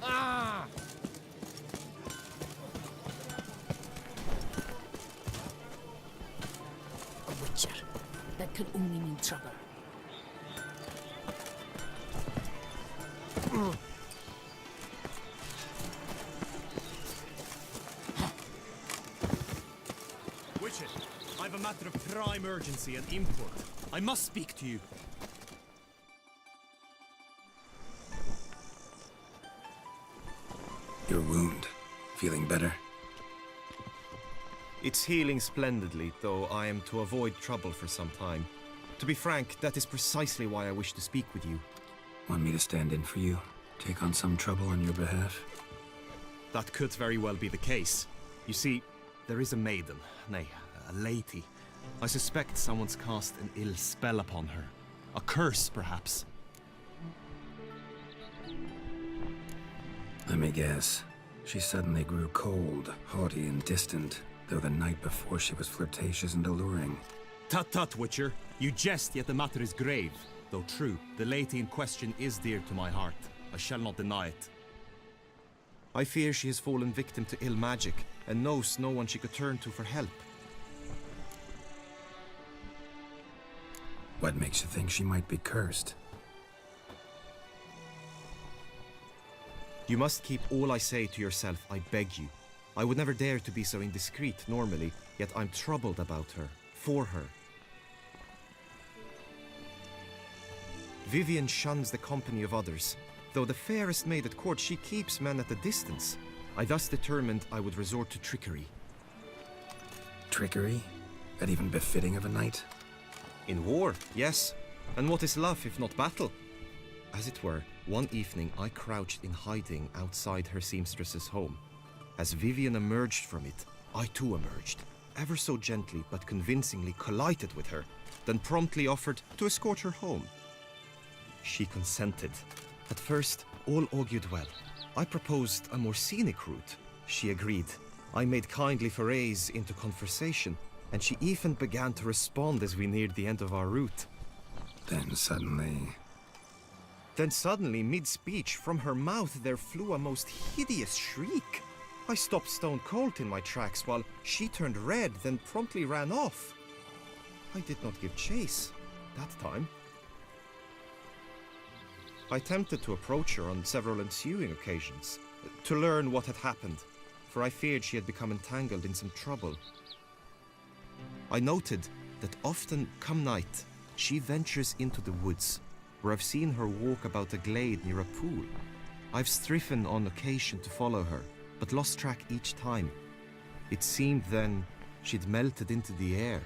Ah! A witcher. That could only mean trouble. Witcher, I've a matter of prime urgency and import. I must speak to you. Your wound. Feeling better? It's healing splendidly, though I am to avoid trouble for some time. To be frank, that is precisely why I wish to speak with you. Want me to stand in for you? Take on some trouble on your behalf? That could very well be the case. You see, there is a maiden, nay, a lady. I suspect someone's cast an ill spell upon her. A curse, perhaps. Let me guess. She suddenly grew cold, haughty, and distant, though the night before she was flirtatious and alluring. Tut tut, Witcher. You jest, yet the matter is grave. Though true, the lady in question is dear to my heart. I shall not deny it. I fear she has fallen victim to ill magic, and knows no one she could turn to for help. What makes you think she might be cursed? You must keep all I say to yourself, I beg you. I would never dare to be so indiscreet normally, yet I'm troubled about her, for her. Vivienne shuns the company of others. Though the fairest maid at court, she keeps men at a distance. I thus determined I would resort to trickery. Trickery? That even befitting of a knight? In war, yes. And what is love if not battle? As it were, one evening I crouched in hiding outside her seamstress's home. As Vivienne emerged from it, I too emerged, ever so gently but convincingly collided with her, then promptly offered to escort her home. She consented. At first, all augured well. I proposed a more scenic route. She agreed. I made kindly forays into conversation, and she even began to respond as we neared the end of our route. Then suddenly, mid-speech, from her mouth there flew a most hideous shriek. I stopped stone cold in my tracks while she turned red, then promptly ran off. I did not give chase that time. I attempted to approach her on several ensuing occasions, to learn what had happened, for I feared she had become entangled in some trouble. I noted that often, come night, she ventures into the woods, where I've seen her walk about a glade near a pool. I've striven on occasion to follow her, but lost track each time. It seemed then she'd melted into the air.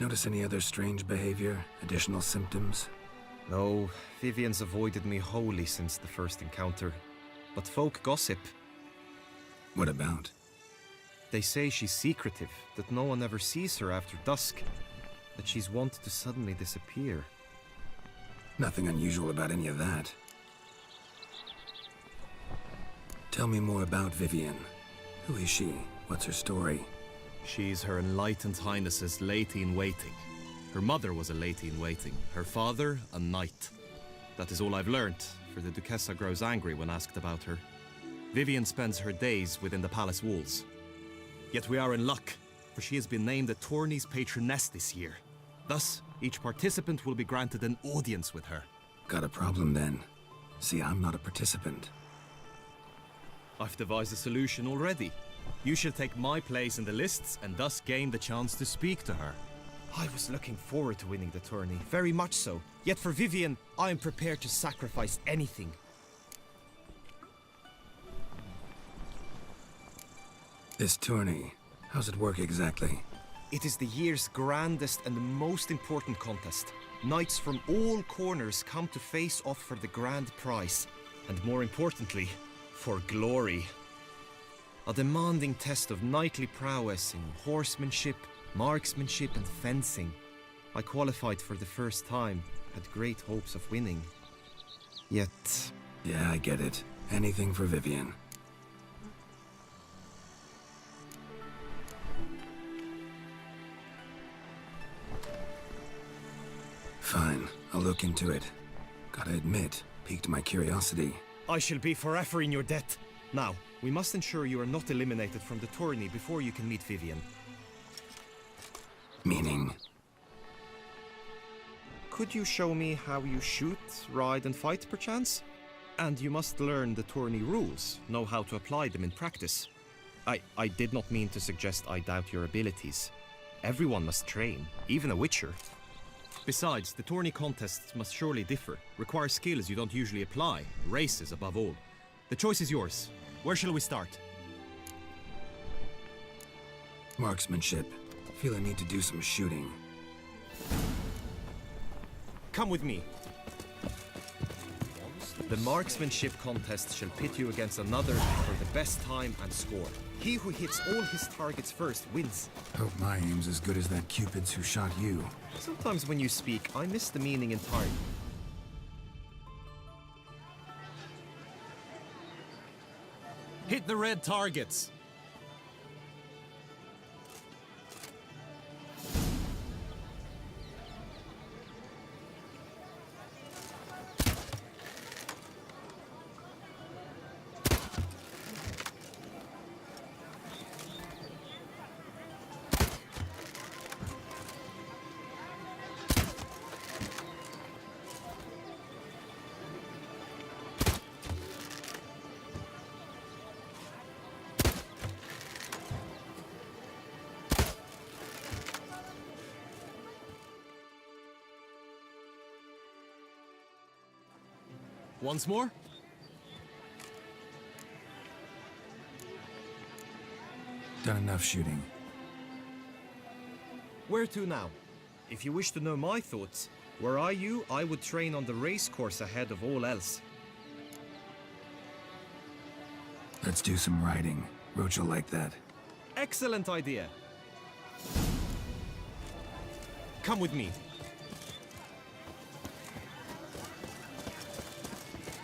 notice any other strange behavior, additional symptoms? No, Vivienne's avoided me wholly since the first encounter. But folk gossip. What about? They say she's secretive, that no one ever sees her after dusk, that she's wont to suddenly disappear. Nothing unusual about any of that. Tell me more about Vivienne. Who is she? What's her story? She's Her Enlightened Highness's lady-in-waiting. Her mother was a lady-in-waiting, her father a knight. That is all I've learnt, for the Duchessa grows angry when asked about her. Vivienne spends her days within the palace walls. Yet we are in luck, for she has been named the Tourney's patroness this year. Thus, each participant will be granted an audience with her. Got a problem then. See, I'm not a participant. I've devised a solution already. You shall take my place in the lists and thus gain the chance to speak to her. I was looking forward to winning the tourney, very much so. Yet for Vivienne, I am prepared to sacrifice anything. This tourney, how's it work exactly? It is the year's grandest and most important contest. Knights from all corners come to face off for the grand prize. And more importantly, for glory. A demanding test of knightly prowess in horsemanship, marksmanship and fencing. I qualified for the first time, had great hopes of winning. Yet... Yeah, I get it. Anything for Vivienne. Fine, I'll look into it. Gotta admit, piqued my curiosity. I shall be forever in your debt. Now, we must ensure you are not eliminated from the tourney before you can meet Vivian. Meaning? Could you show me how you shoot, ride and fight, perchance? And you must learn the tourney rules, know how to apply them in practice. I did not mean to suggest I doubt your abilities. Everyone must train, even a witcher. Besides, the tourney contests must surely differ, require skills you don't usually apply, races above all. The choice is yours. Where shall we start? Marksmanship. Feel I need to do some shooting. Come with me. The marksmanship contest shall pit you against another for the best time and score. He who hits all his targets first wins. Hope my aim's as good as that Cupid's who shot you. Sometimes when you speak, I miss the meaning entirely. Hit the red targets! Once more? Done enough shooting. Where to now? If you wish to know my thoughts, were I you, I would train on the race course ahead of all else. Let's do some riding. Roach will like that. Excellent idea. Come with me.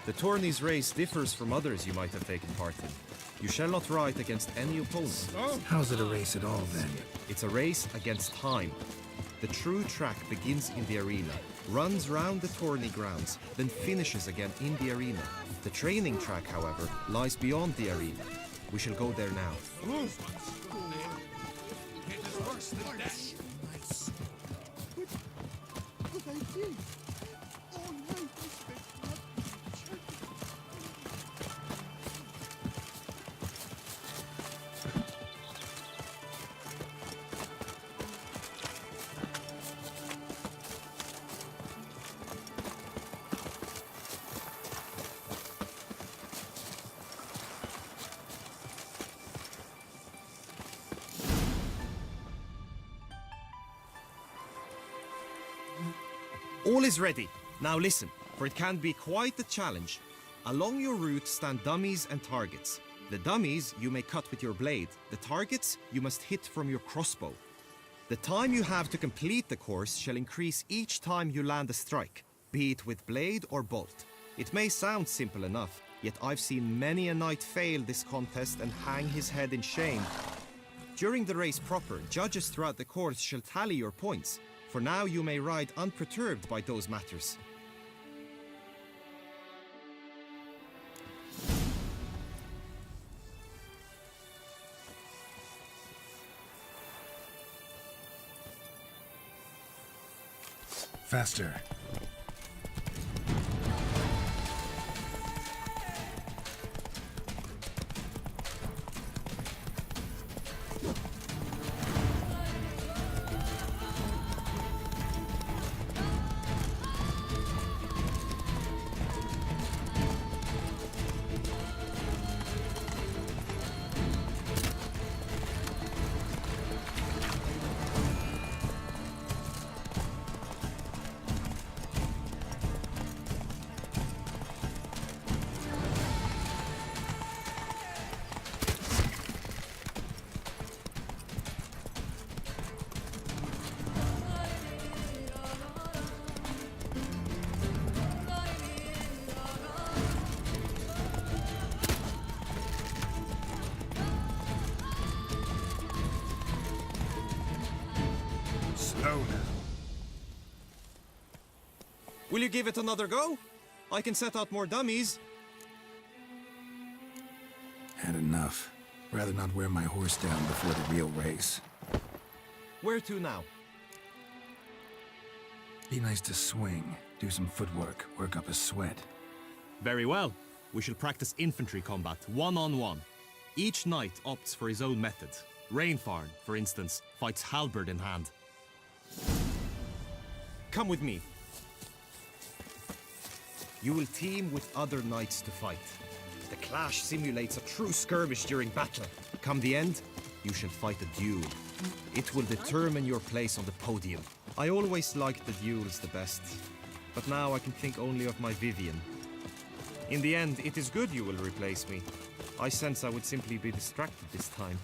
The tourney's race differs from others you might have taken part in. You shall not ride against any opponent. How's it a race at all, then? It's a race against time. The true track begins in the arena, runs round the tourney grounds, then finishes again in the arena. The training track, however, lies beyond the arena. We shall go there now. All is ready. Now listen, for it can be quite a challenge. Along your route stand dummies and targets. The dummies you may cut with your blade. The targets you must hit from your crossbow. The time you have to complete the course shall increase each time you land a strike, be it with blade or bolt. It may sound simple enough, yet I've seen many a knight fail this contest and hang his head in shame. During the race proper, judges throughout the course shall tally your points. For now you may ride unperturbed by those matters. Faster. Will you give it another go? I can set out more dummies. Had enough. Rather not wear my horse down before the real race. Where to now? Be nice to swing, do some footwork, work up a sweat. Very well. We shall practice infantry combat, one-on-one. Each knight opts for his own method. Rainfarn, for instance, fights halberd in hand. Come with me. You will team with other knights to fight. The clash simulates a true skirmish during battle. Come the end, you shall fight a duel. It will determine your place on the podium. I always liked the duels the best, but now I can think only of my Vivian. In the end, it is good you will replace me. I sense I would simply be distracted this time.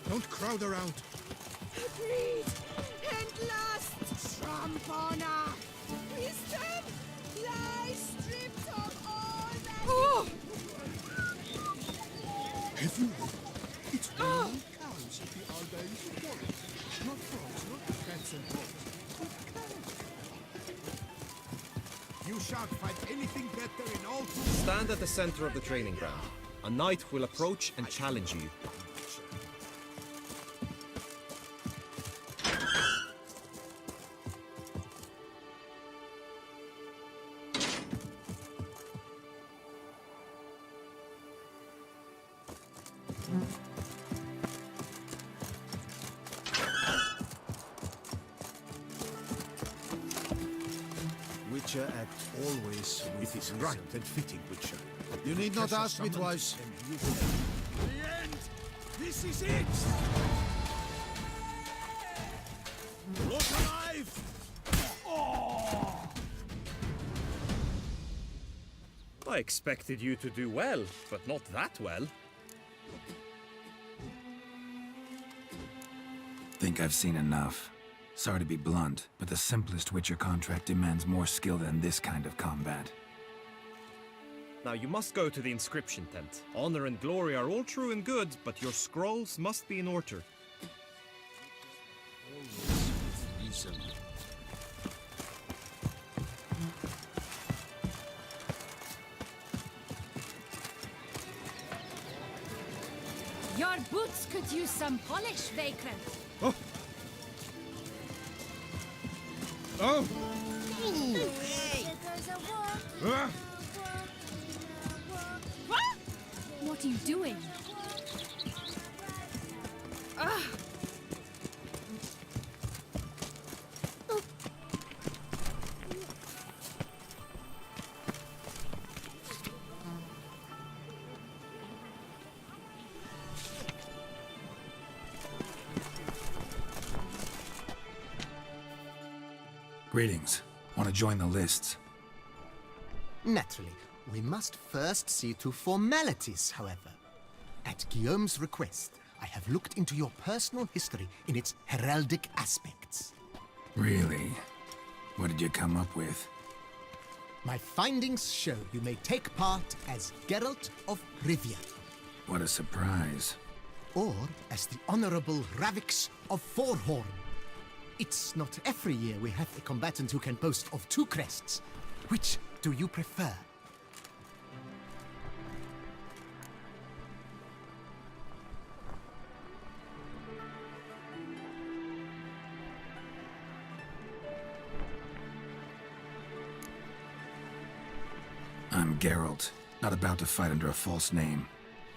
Don't crowd around. Agreed! And last, Trampona! Wisdom lies stripped of all that... Everyone, it's all cows at the Alda's forest. Not frogs, not cats and dogs, but cows. You shan't find anything better in all two... Stand at the center of the training ground. A knight will approach and challenge you. Witcher act always with his right and fitting, Witcher. You need not ask me twice. The end! This is it! Look alive! I expected you to do well, but not that well. Think I've seen enough. Sorry to be blunt, but the simplest Witcher contract demands more skill than this kind of combat. Now you must go to the inscription tent. Honor and glory are all true and good, but your scrolls must be in order. Your boots could use some polish, Vagrant. Oh! Oh! What are you doing? Greetings. Want to join the lists? Naturally, we must first see to formalities, however. At Guillaume's request, I have looked into your personal history in its heraldic aspects. Really? What did you come up with? My findings show you may take part as Geralt of Rivia, What a surprise. or as the Honorable Ravix of Forhorn. It's not every year we have a combatant who can boast of two crests. Which do you prefer? I'm Geralt, not about to fight under a false name.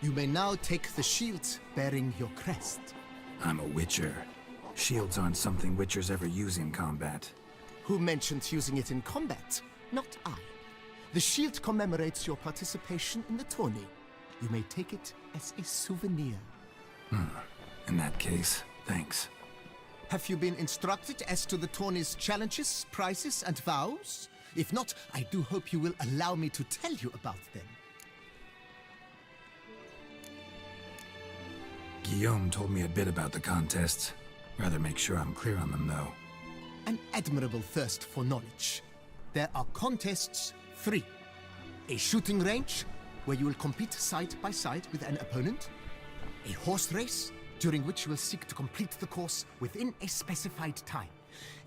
You may now take the shield bearing your crest. I'm a Witcher. Shields aren't something Witchers ever use in combat. Who mentioned using it in combat? Not I. The shield commemorates your participation in the Tourney. You may take it as a souvenir. In that case, thanks. Have you been instructed as to the Tourney's challenges, prizes, and vows? If not, I do hope you will allow me to tell you about them. Guillaume told me a bit about the contests. Rather make sure I'm clear on them, though. An admirable thirst for knowledge. There are contests 3. A shooting range, where you will compete side by side with an opponent. A horse race, during which you will seek to complete the course within a specified time.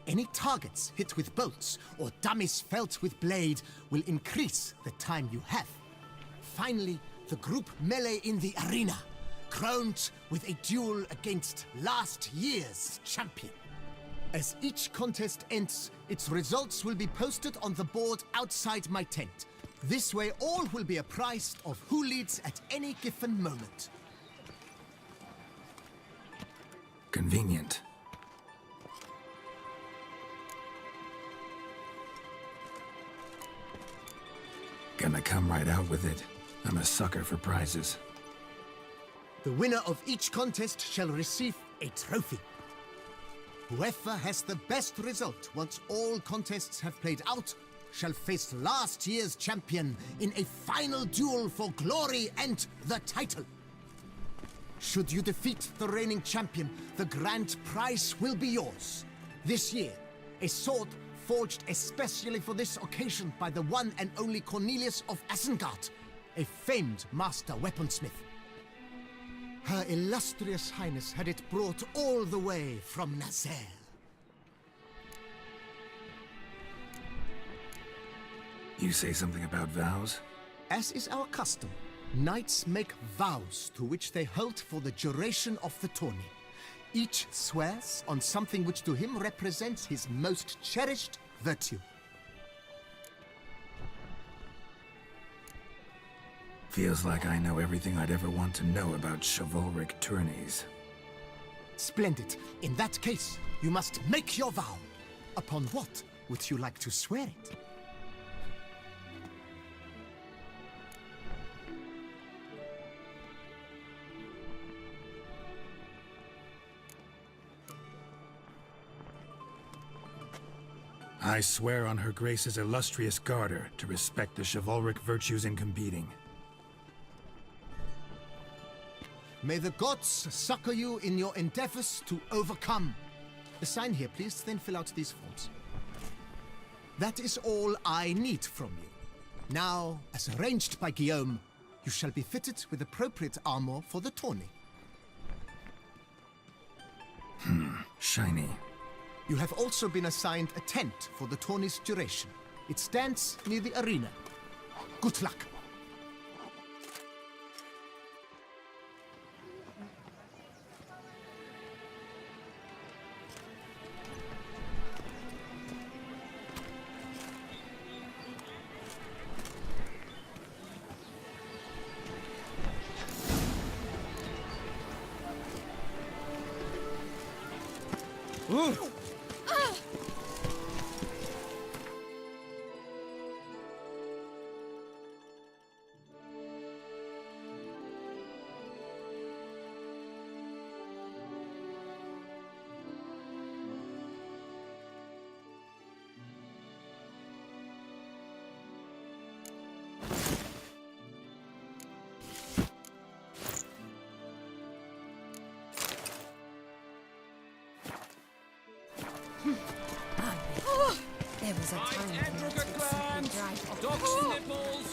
Any targets hit with bolts or dummies felt with blade will increase the time you have. Finally, the group melee in the arena, crowned with a duel against last year's champion. As each contest ends, its results will be posted on the board outside my tent. This way all will be apprised of who leads at any given moment. Convenient. Gonna come right out with it. I'm a sucker for prizes. The winner of each contest shall receive a trophy. Whoever has the best result once all contests have played out shall face last year's champion in a final duel for glory and the title. Should you defeat the reigning champion, the grand prize will be yours. This year, a sword forged especially for this occasion by the one and only Cornelius of Isengard, a famed master weaponsmith. Her Illustrious Highness had it brought all the way from Nazaire. You say something about vows? As is our custom, knights make vows to which they hold for the duration of the tourney. Each swears on something which to him represents his most cherished virtue. Feels like I know everything I'd ever want to know about chivalric tourneys. Splendid. In that case, you must make your vow. Upon what would you like to swear it? I swear on Her Grace's illustrious garter to respect the chivalric virtues in competing. May the gods succor you in your endeavors to overcome. Sign here, please, then fill out these forms. That is all I need from you. Now, as arranged by Guillaume, you shall be fitted with appropriate armor for the tourney. Shiny. You have also been assigned a tent for the tourney's duration. It stands near the arena. Good luck. There was a time when I would simply drive off Dog's the nipples!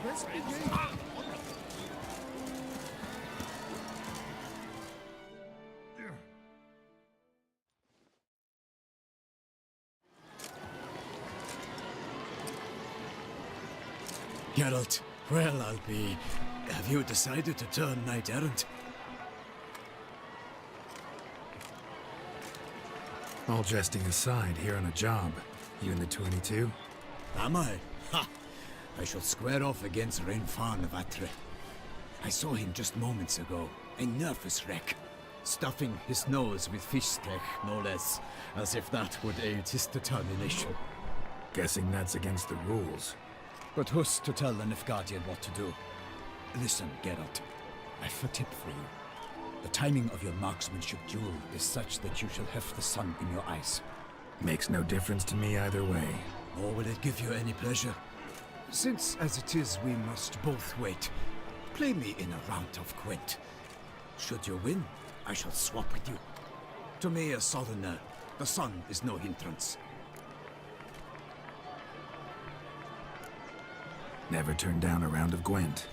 That's Geralt, well, I'll be... Have you decided to turn knight-errant? All jesting aside, here on a job. You in the 22? Am I? Ha! I shall square off against Renfan of Atre. I saw him just moments ago, a nervous wreck, stuffing his nose with fish steak, no less, as if that would aid his determination. Guessing that's against the rules. But who's to tell the Nilfgaardian what to do? Listen, Geralt, I've a tip for you. The timing of your marksmanship duel is such that you shall have the sun in your eyes. Makes no difference to me either way. Nor will it give you any pleasure. Since, as it is, we must both wait, play me in a round of Gwent. Should you win, I shall swap with you. To me, a southerner, the sun is no hindrance. Never turned down a round of Gwent.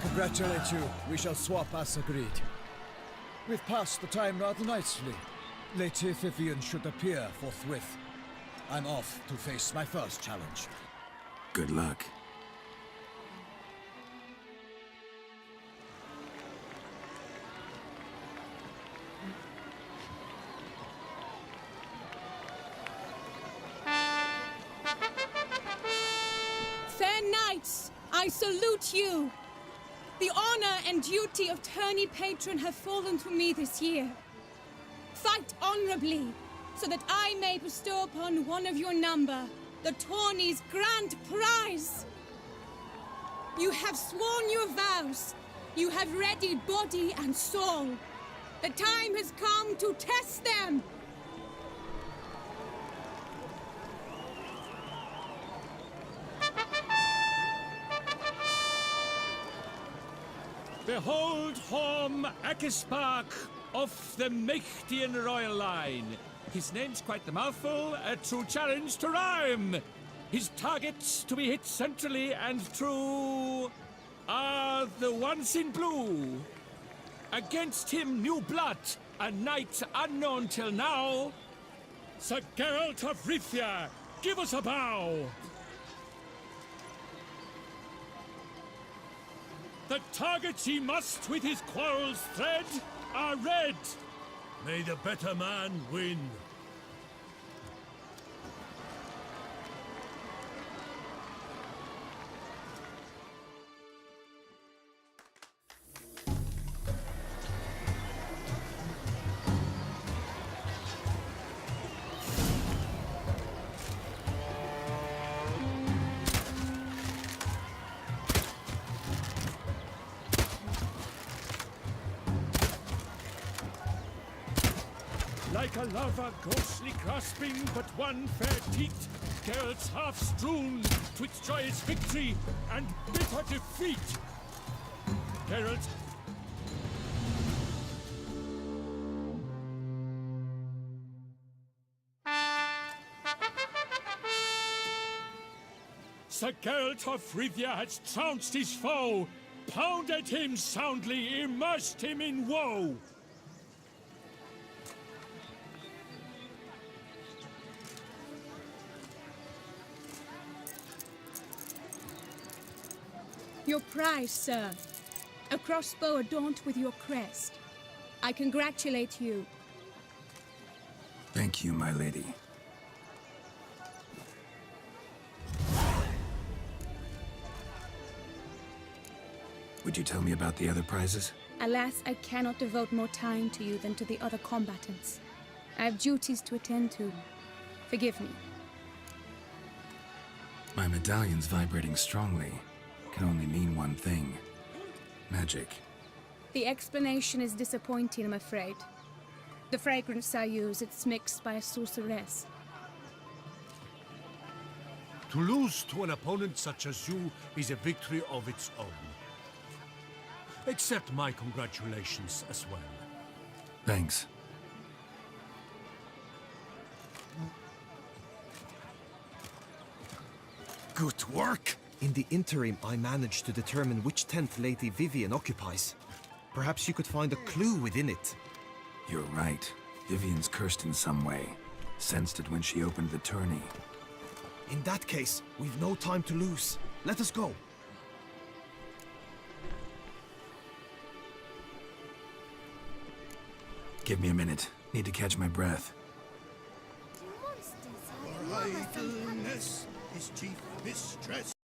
congratulate you. We shall swap as agreed. We've passed the time rather nicely. Lady Vivian should appear forthwith. I'm off to face my first challenge. Good luck. Fair knights, I salute you. The honor and duty of Tourney patron have fallen to me this year. Fight honorably, so that I may bestow upon one of your number the Tourney's grand prize. You have sworn your vows. You have readied body and soul. The time has come to test them. Behold Horm Akispark of the Mechtian royal line. His name's quite the mouthful, a true challenge to rhyme. His targets to be hit centrally and true are the ones in blue. Against him new blood, a knight unknown till now. Sir Geralt of Rivia, give us a bow. The targets he must with his quarrels thread are red. May the better man win. Like a lover ghostly grasping but one fair teat, Geralt's half strewn twixt joyous victory and bitter defeat. Geralt. Sir Geralt of Rivia has trounced his foe, pounded him soundly, immersed him in woe. Your prize, sir. A crossbow adorned with your crest. I congratulate you. Thank you, my lady. Would you tell me about the other prizes? Alas, I cannot devote more time to you than to the other combatants. I have duties to attend to. Forgive me. My medallion's vibrating strongly. Can only mean one thing. Magic. The explanation is disappointing, I'm afraid. The fragrance I use, it's mixed by a sorceress. To lose to an opponent such as you is a victory of its own. Accept my congratulations as well. Thanks. Good work! In the interim, I managed to determine which tent Lady Vivian occupies. Perhaps you could find a clue within it. You're right. Vivian's cursed in some way. Sensed it when she opened the tourney. In that case, we've no time to lose. Let us go. Give me a minute. Need to catch my breath. Do monsters have Idleness is chief mistress.